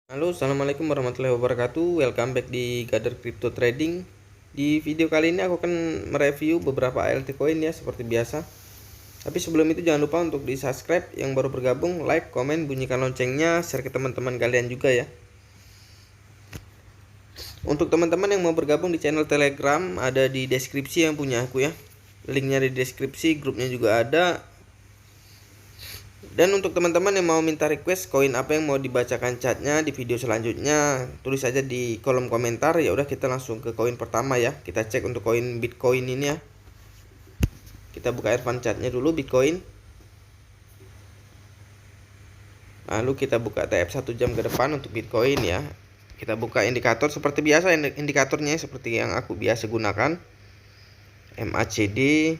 Halo, assalamualaikum warahmatullahi wabarakatuh. Welcome back di Gather Crypto Trading. Di video kali ini aku akan mereview beberapa ALT coin ya, seperti biasa. Tapi sebelum itu jangan lupa untuk di subscribe, yang baru bergabung like, komen, bunyikan loncengnya, share ke teman-teman kalian juga ya. Untuk teman-teman yang mau bergabung di channel Telegram, ada di deskripsi yang punya aku ya. Linknya di deskripsi, grupnya juga ada. Dan untuk teman-teman yang mau minta request koin apa yang mau dibacakan chatnya di video selanjutnya, tulis aja di kolom komentar. Ya udah, kita langsung ke koin pertama ya. Kita cek untuk koin Bitcoin ini ya. Kita buka advance chatnya dulu Bitcoin. Lalu kita buka TF 1 jam ke depan untuk Bitcoin ya. Kita buka indikator seperti biasa, indikatornya seperti yang aku biasa gunakan. MACD,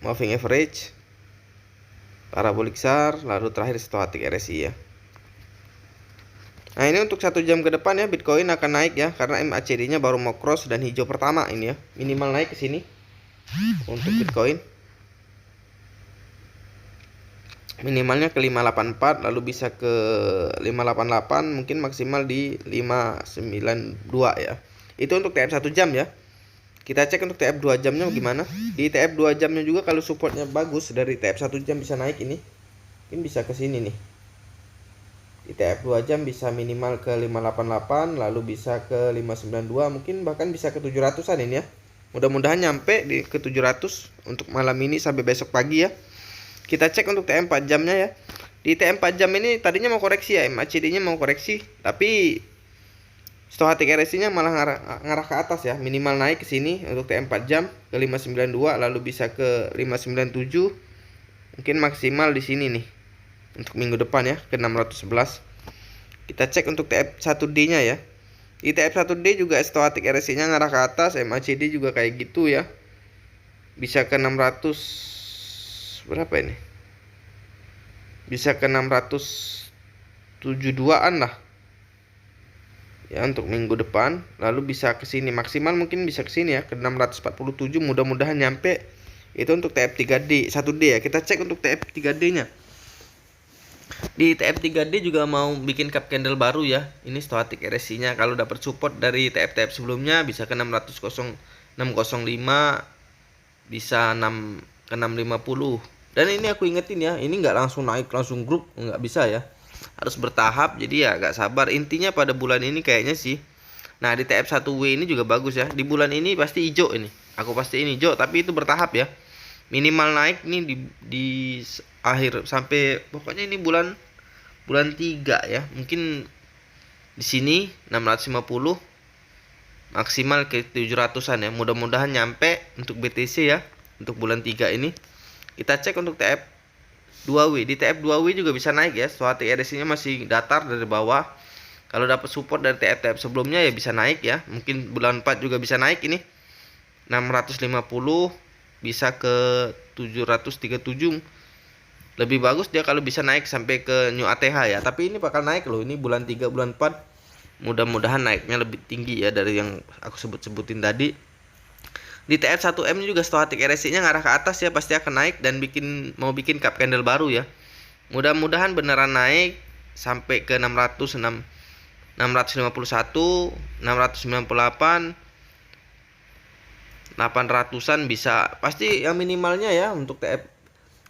moving average, parabolic SAR, lalu terakhir stochastic RSI ya. Nah, ini untuk 1 jam ke depan ya, Bitcoin akan naik ya, karena MACD nya baru mau cross dan hijau pertama ini ya. Minimal naik ke sini untuk Bitcoin. Minimalnya ke 584, lalu bisa ke 588, mungkin maksimal di 592 ya. Itu untuk TF 1 jam ya. Kita cek untuk TF 2 jamnya gimana. Di TF 2 jamnya juga kalau supportnya bagus dari TF 1 jam bisa naik ini. Mungkin bisa ke sini nih. Di TF 2 jam bisa minimal ke 588, lalu bisa ke 592, mungkin bahkan bisa ke 700-an ini ya. Mudah-mudahan nyampe ke 700 untuk malam ini sampai besok pagi ya. Kita cek untuk TF 4 jamnya ya. Di TF 4 jam ini tadinya mau koreksi ya, MACD-nya mau koreksi, tapi stochastic RSI-nya malah ngarah ke atas ya. Minimal naik ke sini untuk TM 4 jam ke 592, lalu bisa ke 597. Mungkin maksimal di sini nih untuk minggu depan ya, ke 611. Kita cek untuk TF 1D-nya ya. Di TF 1D juga stochastic RSI-nya ngarah ke atas, MACD juga kayak gitu ya. Bisa ke 600 berapa ini? Bisa ke 672-an lah ya untuk minggu depan. Lalu bisa ke sini, maksimal mungkin bisa ke sini ya, ke 647, mudah-mudahan nyampe. Itu untuk TF 3D 1D ya. Kita cek untuk TF 3D nya. Di TF 3D juga mau bikin cup candle baru ya. Ini stochastic RSI nya kalau dapat support dari TF sebelumnya bisa ke 605, bisa 6 ke 650. Dan ini aku ingetin ya, ini nggak langsung naik langsung grup, nggak bisa ya, harus bertahap. Jadi ya agak sabar. Intinya pada bulan ini kayaknya sih. Nah, di TF 1W ini juga bagus ya. Di bulan ini pasti hijau ini. Aku pasti ini hijau, tapi itu bertahap ya. Minimal naik nih di akhir sampai pokoknya ini bulan 3 ya. Mungkin di sini 650 maksimal ke 700-an ya. Mudah-mudahan nyampe untuk BTC ya untuk bulan 3 ini. Kita cek untuk TF 2W. Di TF 2W juga bisa naik ya. Stochastic RSI-nya masih datar dari bawah. Kalau dapat support dari TF sebelumnya ya bisa naik ya. Mungkin bulan 4 juga bisa naik ini. 650 bisa ke 737. Lebih bagus dia kalau bisa naik sampai ke New ATH ya. Tapi ini bakal naik loh. Ini bulan 3, bulan 4. Mudah-mudahan naiknya lebih tinggi ya dari yang aku sebutin tadi. Di TF 1M juga stochastic RSI-nya ngarah ke atas ya, pasti akan naik dan mau bikin cup candle baru ya. Mudah-mudahan beneran naik sampai ke 600, 651, 698, 800-an bisa. Pasti yang minimalnya ya untuk TF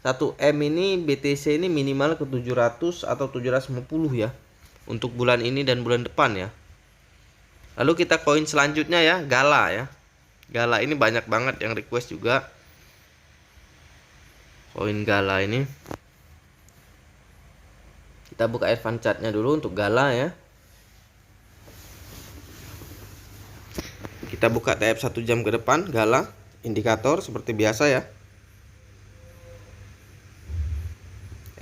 1M ini BTC ini minimal ke 700 atau 750 ya untuk bulan ini dan bulan depan ya. Lalu kita koin selanjutnya ya, Gala ya. Gala ini banyak banget yang request juga. Koin Gala ini. Kita buka advance chartnya dulu untuk Gala ya. Kita buka TF 1 jam ke depan Gala, indikator seperti biasa ya.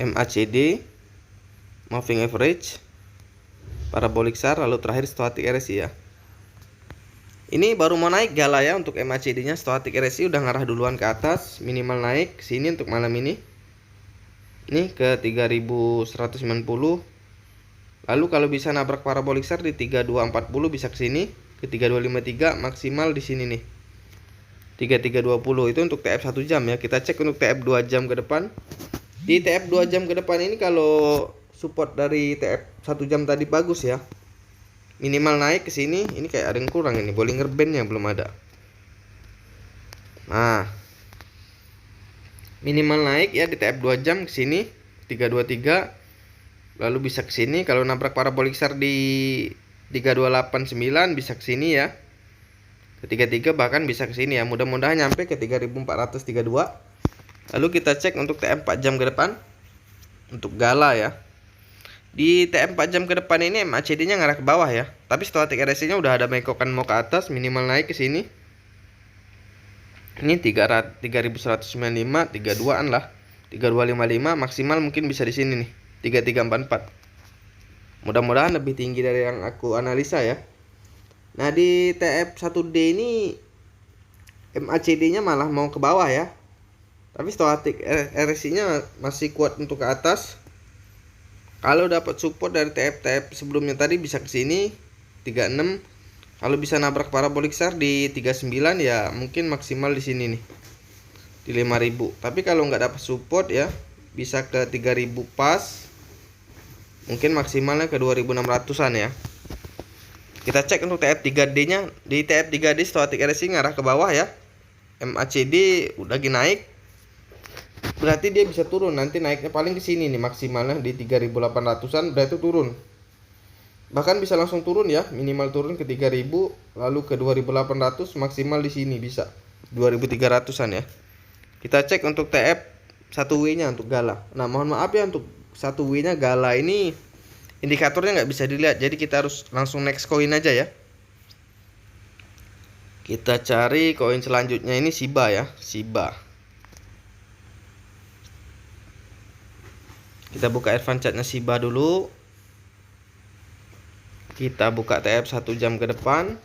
MACD, moving average, parabolic SAR, lalu terakhir stochastic RSI ya. Ini baru mau naik Gala ya untuk MACD-nya. Stochastic RSI udah ngarah duluan ke atas, minimal naik ke sini untuk malam ini. Ini ke 3190. Lalu kalau bisa nabrak parabolic SAR di 3240 bisa ke sini, ke 3253, maksimal di sini nih. 3320 itu untuk TF 1 jam ya. Kita cek untuk TF 2 jam ke depan. Di TF 2 jam ke depan ini kalau support dari TF 1 jam tadi bagus ya. Minimal naik ke sini, ini kayak ada yang kurang ini, Bollinger Band-nya belum ada. Nah, minimal naik ya di TF 2 jam ke sini 323, lalu bisa ke sini. Kalau nabrak parabolic SAR di 3289 bisa ke sini ya. Ke 33 bahkan bisa ke sini ya. Mudah-mudahan nyampe ke 3432. Lalu kita cek untuk TF 4 jam ke depan. Untuk Gala ya. Di TF 4 jam ke depan ini MACD-nya ngarah ke bawah ya. Tapi stochastic RSI-nya udah ada bengkokan mau ke atas, minimal naik ke sini. Ini 3195, 32-an lah. 3255 maksimal mungkin bisa di sini nih. 3344. Mudah-mudahan lebih tinggi dari yang aku analisa ya. Nah, di TF 1D ini MACD-nya malah mau ke bawah ya. Tapi stochastic RSI-nya masih kuat untuk ke atas. Kalau dapat support dari TF sebelumnya tadi bisa ke sini 36. Kalau bisa nabrak parabolic SAR di 39 ya mungkin maksimal di sini nih. Di 5000. Tapi kalau nggak dapat support ya bisa ke 3000 pas. Mungkin maksimalnya ke 2600-an ya. Kita cek untuk TF3D-nya. Di TF3D stochastic RSI ngarah ke bawah ya. MACD udah lagi naik. Berarti dia bisa turun, nanti naiknya paling ke sini nih maksimalnya di 3800-an, berarti turun. Bahkan bisa langsung turun ya, minimal turun ke 3000 lalu ke 2800, maksimal di sini bisa 2300-an ya. Kita cek untuk TF 1W-nya untuk Gala. Nah, mohon maaf ya untuk 1W-nya Gala ini indikatornya nggak bisa dilihat, jadi kita harus langsung next koin aja ya. Kita cari koin selanjutnya ini Shiba ya, Shiba. Kita buka advance chartnya Shiba dulu. Kita buka TF 1 jam ke depan.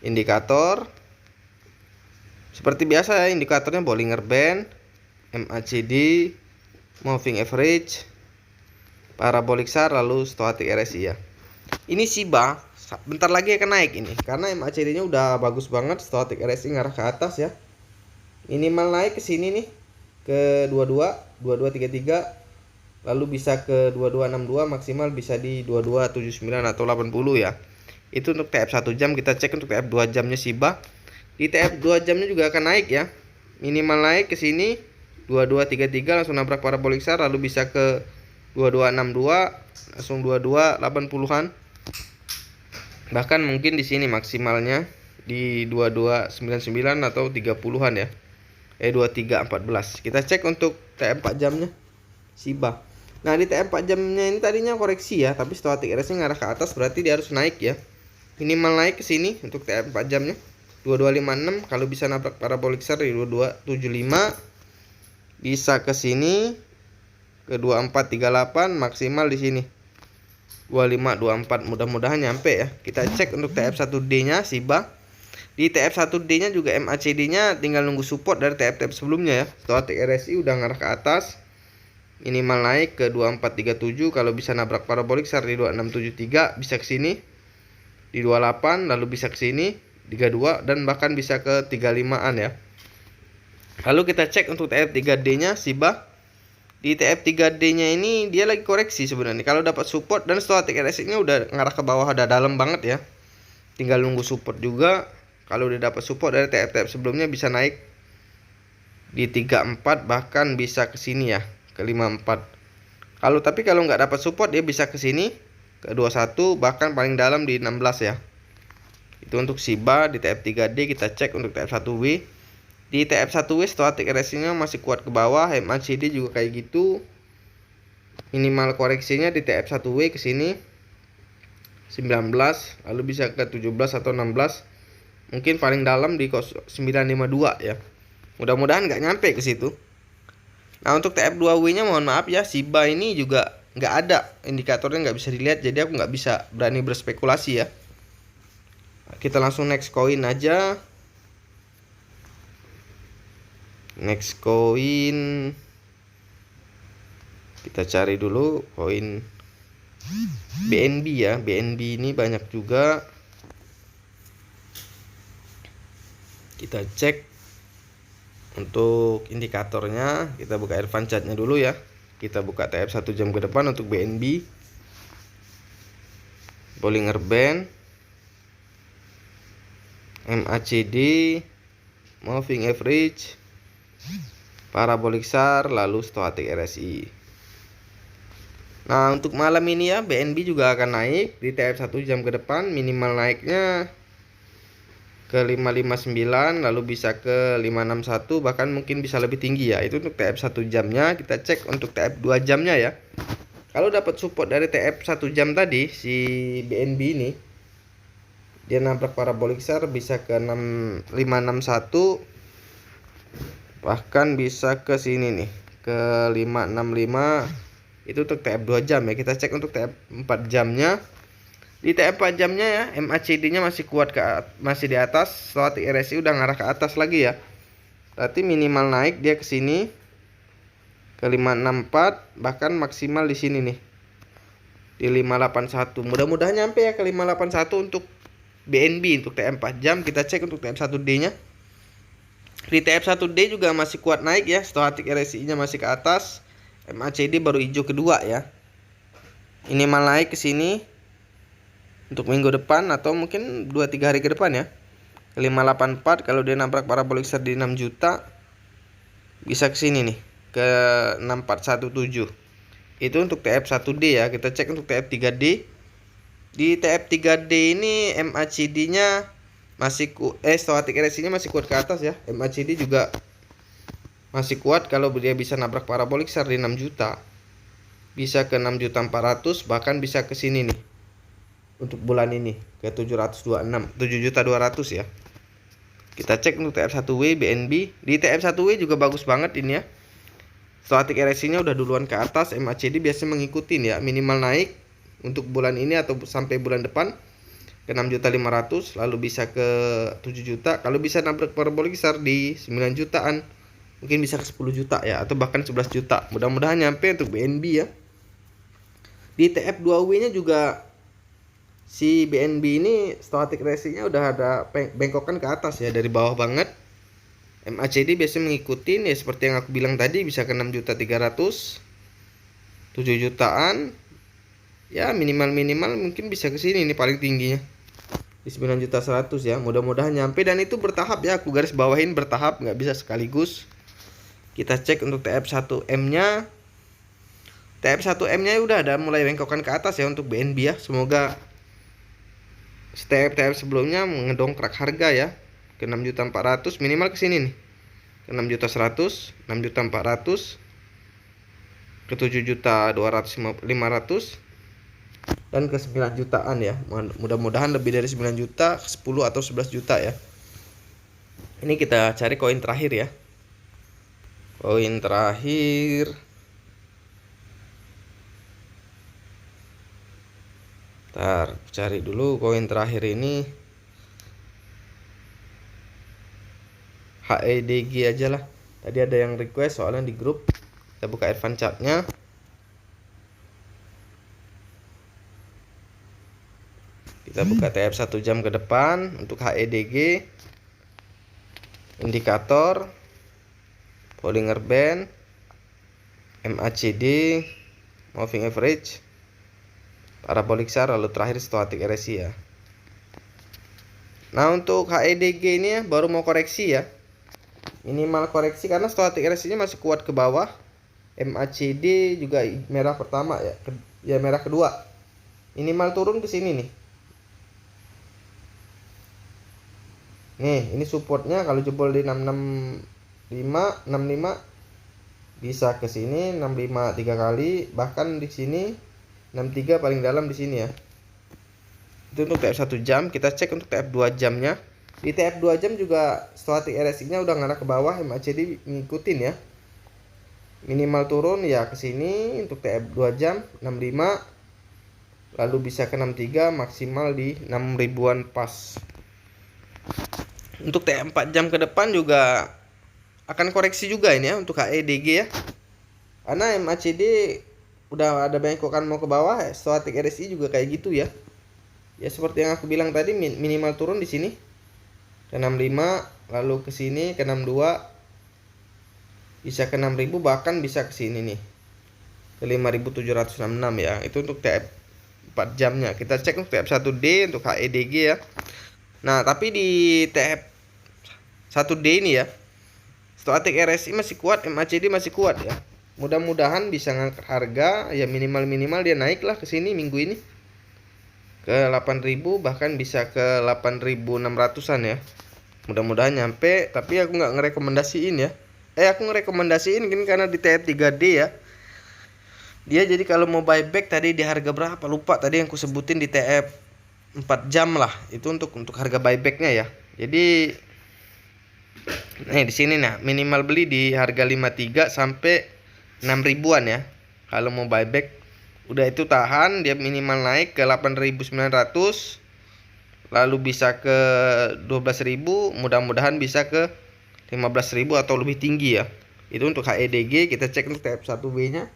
Indikator. Seperti biasa ya, indikatornya Bollinger Band, MACD, Moving Average, Parabolic SAR, lalu stochastic RSI ya. Ini Shiba bentar lagi akan naik ini karena MACD-nya udah bagus banget, stochastic RSI ngarah ke atas ya. Minimal naik ke sini nih ke 22, 2233. Lalu bisa ke 2262, maksimal bisa di 2279 atau 80 ya. Itu untuk TF 1 jam. Kita cek untuk TF 2 jamnya Shiba. Di TF 2 jamnya juga akan naik ya. Minimal naik ke sini 2233 langsung nabrak parabolic SAR, lalu bisa ke 2262 langsung 2280-an. Bahkan mungkin di sini maksimalnya di 2299 atau 30-an ya. 2314. Kita cek untuk TF 4 jamnya Shiba. Nah, di TF 4 jamnya ini tadinya koreksi ya, tapi stochastic RSI ngarah ke atas, berarti dia harus naik ya. Minimal naik ke sini untuk TF 4 jamnya 2256, kalau bisa nabrak parabolic SAR di 2275. Bisa ke sini ke 2438, maksimal di sini 2524. Mudah-mudahan nyampe ya. Kita cek untuk TF 1D-nya Shiba. Di TF 1D-nya juga MACD-nya tinggal nunggu support dari TF sebelumnya ya. Stochastic RSI udah ngarah ke atas. Minimal naik ke 2437, kalau bisa nabrak parabolic SAR di 2673, bisa ke sini di 28, lalu bisa ke sini 32 dan bahkan bisa ke 35-an ya. Lalu kita cek untuk TF3D-nya Shiba. Di TF3D-nya ini dia lagi koreksi sebenarnya. Kalau dapat support dan stochastic RSI-nya udah ngarah ke bawah, udah dalam banget ya. Tinggal nunggu support juga. Kalau udah dapat support dari TF sebelumnya bisa naik di 34, bahkan bisa ke sini ya ke 54. Tapi kalau nggak dapat support dia bisa ke sini ke 21, bahkan paling dalam di 16 ya. Itu untuk Shiba. Di TF3D kita cek untuk TF 1W. Di TF 1W stochastic RSI-nya masih kuat ke bawah, MACD juga kayak gitu. Minimal koreksinya di TF 1W ke sini 19, lalu bisa ke 17 atau 16. Mungkin paling dalam di 952 ya. Mudah-mudahan nggak nyampe ke situ. Nah, untuk TF2W-nya mohon maaf ya, Shiba ini juga nggak ada indikatornya, nggak bisa dilihat, jadi aku nggak bisa berani berspekulasi ya. Kita langsung next koin aja. Next koin kita cari dulu koin BNB ya. BNB ini banyak juga. Kita cek untuk indikatornya. Kita buka advance chartnya dulu ya. Kita buka TF 1 jam ke depan untuk BNB, Bollinger Band, MACD, Moving Average, Parabolic SAR, lalu Stochastic RSI. Nah, untuk malam ini ya BNB juga akan naik di TF 1 jam ke depan, minimal naiknya ke 559, lalu bisa ke 561, bahkan mungkin bisa lebih tinggi ya. Itu untuk TF 1 jamnya. Kita cek untuk TF 2 jamnya ya. Kalau dapat support dari TF 1 jam tadi, si BNB ini dia nabrak parabolic SAR bisa ke 561, bahkan bisa ke sini nih, ke 565. Itu untuk TF 2 jam ya. Kita cek untuk TF 4 jamnya. Di TF 4 jamnya ya, MACD-nya masih kuat masih di atas, Stochastic RSI udah ngarah ke atas lagi ya. Berarti minimal naik dia ke sini ke 564, bahkan maksimal di sini nih. Di 581. Mudah-mudahan nyampe ya ke 581 untuk BNB untuk TF 4 jam. Kita cek untuk TF 1D-nya. Di TF 1D juga masih kuat naik ya, Stochastic RSI-nya masih ke atas. MACD baru hijau kedua ya. Minimal naik ke sini untuk minggu depan atau mungkin 2-3 hari ke depan ya. Ke 584, kalau dia nabrak parabolic SAR di 6 juta bisa ke sini nih, ke 6417. Itu untuk TF 1D ya. Kita cek untuk TF 3D. Di TF 3D ini MACD-nya masih Stochastic RSI-nya masih kuat ke atas ya. MACD juga masih kuat kalau dia bisa nabrak parabolic SAR di 6 juta. Bisa ke 6.400.000, bahkan bisa ke sini nih. Untuk bulan ini ke 7.200.000 ya. Kita cek untuk TF1W BNB. Di TF1W juga bagus banget ini ya. Stochastic RSI-nya udah duluan ke atas, MACD biasanya mengikutin ya. Minimal naik untuk bulan ini atau sampai bulan depan ke 6.500.000, lalu bisa ke 7 juta. Kalau bisa nabrak parabolic SAR di 9 jutaan, mungkin bisa ke 10 juta ya, atau bahkan 11 juta. Mudah-mudahan nyampe untuk BNB ya. Di TF2W-nya juga si BNB ini Stochastic RSI-nya udah ada bengkokan ke atas ya, dari bawah banget. MACD biasanya mengikutin ya, seperti yang aku bilang tadi, bisa ke 6.300.000, 7 jutaan. Ya minimal mungkin bisa ke sini nih paling tingginya di 9.100.000 ya. Mudah-mudahan nyampe, dan itu bertahap ya, aku garis bawahin bertahap, nggak bisa sekaligus. Kita cek untuk TF1M-nya. TF1M-nya udah ada mulai bengkokan ke atas ya untuk BNB ya. Semoga TF sebelumnya ngedongkrak harga ya ke 6.400.000, minimal ke sini nih. Ke 6.100.000, 6.400.000, ke 7.200.500, dan ke 9 jutaan ya. Mudah-mudahan lebih dari 9 juta, 10 atau 11 juta ya. Ini kita cari koin terakhir ya. Koin terakhir. Ntar cari dulu koin terakhir ini. HEDG aja lah. Tadi ada yang request soalnya di grup. Kita buka advance chart-nya. Kita buka TF 1 jam ke depan untuk HEDG. Indikator, Bollinger Band, MACD, Moving Average, parabolic SAR, lalu terakhir Stochastic RSI ya. Nah, untuk HEDG ini ya baru mau koreksi ya. Minimal koreksi karena Stochastic RSI-nya masih kuat ke bawah. MACD juga merah pertama ya. Ya merah kedua. Minimal turun ke sini nih. Nih, ini supportnya kalau jebol di 65 bisa ke sini 65 3 kali, bahkan di sini 63 paling dalam di sini ya. Itu untuk TF 1 jam. Kita cek untuk TF 2 jamnya. Di TF 2 jam juga Stochastic RSI-nya udah ngarah ke bawah, MACD ngikutin ya. Minimal turun ya ke sini untuk TF 2 jam 65, lalu bisa ke 63, maksimal di 6 ribuan pas. Untuk TF 4 jam ke depan juga akan koreksi juga ini ya untuk HEDG ya. Karena MACD udah ada bengkokan mau ke bawah, Stochastic RSI juga kayak gitu ya. Ya seperti yang aku bilang tadi, minimal turun di sini ke 65, lalu ke sini ke 62, bisa ke 6000, bahkan bisa ke sini nih ke 5.766 ya. Itu untuk TF 4 jamnya. Kita cek untuk TF 1D untuk HEDG ya. Nah, tapi di TF 1D ini ya, Stochastic RSI masih kuat, MACD masih kuat ya. Mudah-mudahan bisa ngangkat harga ya, minimal dia naik lah ke sini minggu ini ke 8.000, bahkan bisa ke 8.600-an ya. Mudah-mudahan nyampe, tapi aku nggak ngerekomendasiin ya. Aku ngerekomendasiin gini karena di TF 3D ya. Dia jadi kalau mau buyback tadi di harga berapa lupa tadi yang ku sebutin di TF 4 jam lah. Itu untuk harga buybacknya ya. Jadi di sini nah minimal beli di harga 53 sampai 6 ribuan ya. Kalau mau buyback udah itu tahan, dia minimal naik ke 8.900, lalu bisa ke 12.000, mudah-mudahan bisa ke 15.000 atau lebih tinggi ya. Itu untuk HEDG. Kita cek untuk TF 1W nya.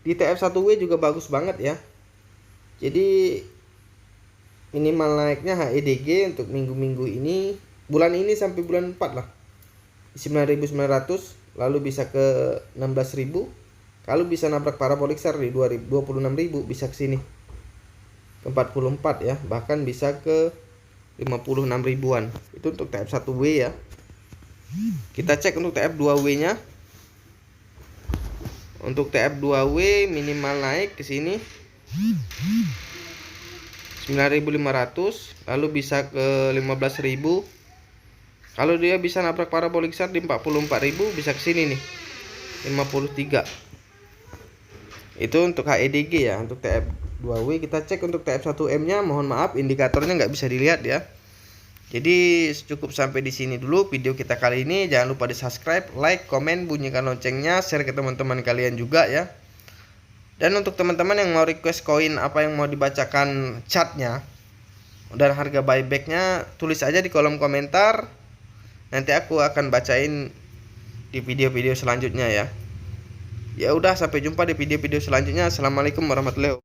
Di TF 1W juga bagus banget ya. Jadi minimal naiknya HEDG untuk minggu-minggu ini, bulan ini sampai bulan 4 lah 9.900, lalu bisa ke 16.000. Kalau bisa nabrak parabolik SAR di 26.000 bisa ke sini ke 44 ya, bahkan bisa ke 56 ribuan. Itu untuk TF 1W ya. Kita cek untuk TF 2W nya. Untuk TF 2W minimal naik ke sini 9.500, lalu bisa ke 15.000. Kalau dia bisa nabrak parabolik SAR di 44.000 bisa ke sini nih 53. Itu untuk HEDG ya. Untuk TF 2W kita cek untuk TF 1M nya, mohon maaf indikatornya nggak bisa dilihat ya. Jadi cukup sampai di sini dulu video kita kali ini. Jangan lupa di subscribe, like, komen, bunyikan loncengnya, share ke teman-teman kalian juga ya. Dan untuk teman-teman yang mau request koin apa yang mau dibacakan chartnya dan harga buybacknya, tulis aja di kolom komentar. Nanti aku akan bacain di video-video selanjutnya ya. Ya udah, sampai jumpa di video-video selanjutnya. Assalamualaikum warahmatullahi wabarakatuh.